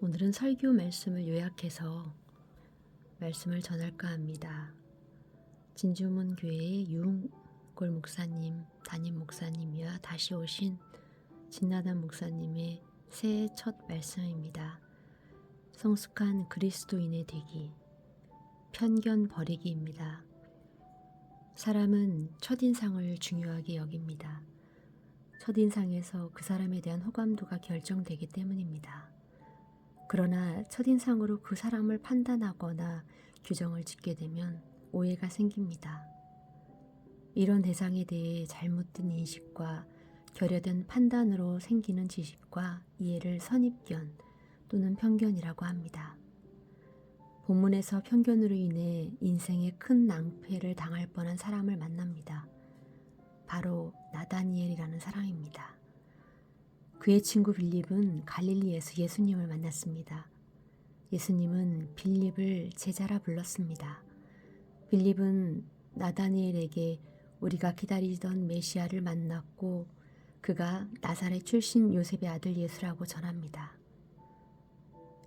오늘은 설교 말씀을 요약해서 말씀을 전할까 합니다. 진주문 교회의 유흥골 목사님, 담임 목사님이와 다시 오신 진나단 목사님의 새해 첫 말씀입니다. 성숙한 그리스도인의 되기, 편견 버리기입니다. 사람은 첫인상을 중요하게 여깁니다. 첫인상에서 그 사람에 대한 호감도가 결정되기 때문입니다. 그러나 첫인상으로 그 사람을 판단하거나 규정을 짓게 되면 오해가 생깁니다. 이런 대상에 대해 잘못된 인식과 결여된 판단으로 생기는 지식과 이해를 선입견 또는 편견이라고 합니다. 본문에서 편견으로 인해 인생에 큰 낭패를 당할 뻔한 사람을 만납니다. 바로 나다니엘이라는 사람입니다. 그의 친구 빌립은 갈릴리에서 예수님을 만났습니다. 예수님은 빌립을 제자라 불렀습니다. 빌립은 나다니엘에게 우리가 기다리던 메시아를 만났고 그가 나사렛 출신 요셉의 아들 예수라고 전합니다.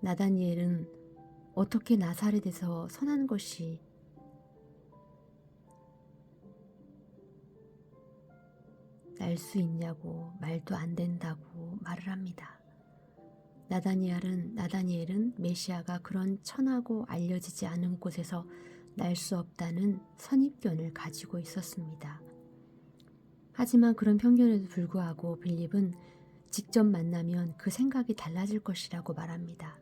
나다니엘은 어떻게 나사렛에서 선한 것이 날 수 있냐고 말도 안 된다고 말을 합니다. 나다니엘은 메시아가 그런 천하고 알려지지 않은 곳에서 날 수 없다는 선입견을 가지고 있었습니다. 하지만 그런 편견에도 불구하고 빌립은 직접 만나면 그 생각이 달라질 것이라고 말합니다.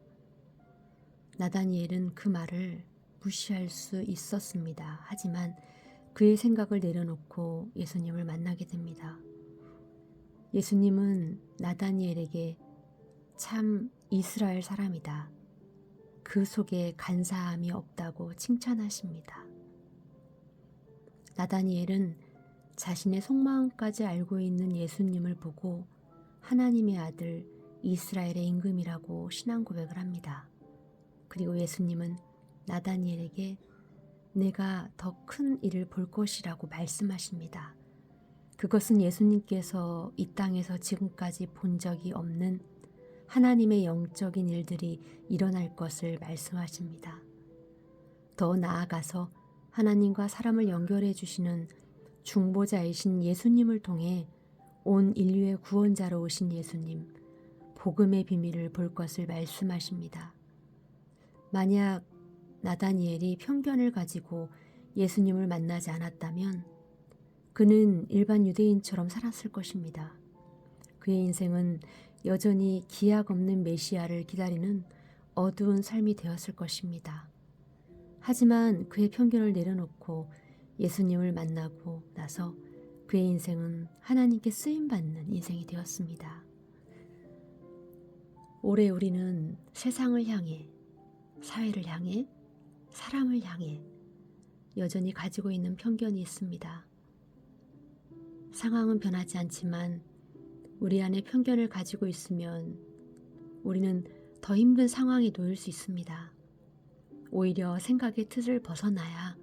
나다니엘은 그 말을 무시할 수 있었습니다. 하지만 그의 생각을 내려놓고 예수님을 만나게 됩니다. 예수님은 나다니엘에게 참 이스라엘 사람이다. 그 속에 간사함이 없다고 칭찬하십니다. 나다니엘은 자신의 속마음까지 알고 있는 예수님을 보고 하나님의 아들 이스라엘의 임금이라고 신앙 고백을 합니다. 그리고 예수님은 나다니엘에게 내가 더 큰 일을 볼 것이라고 말씀하십니다. 그것은 예수님께서 이 땅에서 지금까지 본 적이 없는 하나님의 영적인 일들이 일어날 것을 말씀하십니다. 더 나아가서 하나님과 사람을 연결해 주시는 중보자이신 예수님을 통해 온 인류의 구원자로 오신 예수님, 복음의 비밀을 볼 것을 말씀하십니다. 만약 나다니엘이 편견을 가지고 예수님을 만나지 않았다면 그는 일반 유대인처럼 살았을 것입니다. 그의 인생은 여전히 기약 없는 메시아를 기다리는 어두운 삶이 되었을 것입니다. 하지만 그의 편견을 내려놓고 예수님을 만나고 나서 그의 인생은 하나님께 쓰임받는 인생이 되었습니다. 올해 우리는 세상을 향해, 사회를 향해, 사람을 향해 여전히 가지고 있는 편견이 있습니다. 상황은 변하지 않지만 우리 안에 편견을 가지고 있으면 우리는 더 힘든 상황에 놓일 수 있습니다. 오히려 생각의 틀을 벗어나야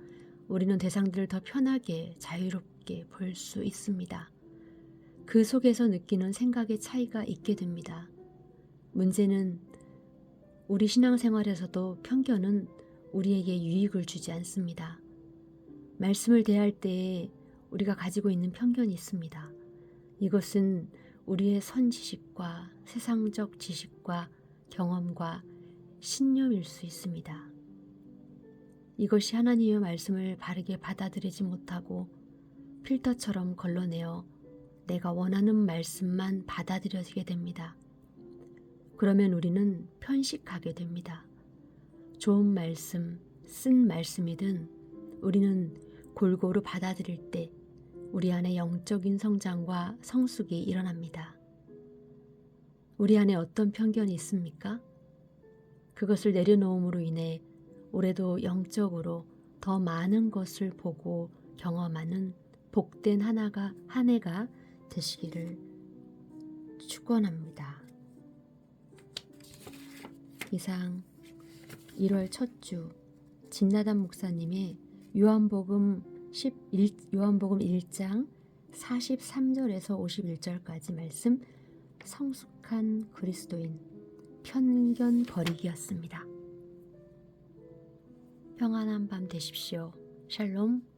우리는 대상들을 더 편하게 자유롭게 볼 수 있습니다. 그 속에서 느끼는 생각의 차이가 있게 됩니다. 문제는 우리 신앙생활에서도 편견은 우리에게 유익을 주지 않습니다. 말씀을 대할 때에 우리가 가지고 있는 편견이 있습니다. 이것은 우리의 선지식과 세상적 지식과 경험과 신념일 수 있습니다. 이것이 하나님의 말씀을 바르게 받아들이지 못하고 필터처럼 걸러내어 내가 원하는 말씀만 받아들여지게 됩니다. 그러면 우리는 편식하게 됩니다. 좋은 말씀, 쓴 말씀이든 우리는 골고루 받아들일 때 우리 안에 영적인 성장과 성숙이 일어납니다. 우리 안에 어떤 편견이 있습니까? 그것을 내려놓음으로 인해 올해도 영적으로 더 많은 것을 보고 경험하는 복된 한 해가 되시기를 축원합니다. 이상 1월 첫 주 진나단 목사님의 요한복음 1장 43절에서 51절까지 말씀, 성숙한 그리스도인, 편견 버리기였습니다. 평안한 밤 되십시오. 샬롬.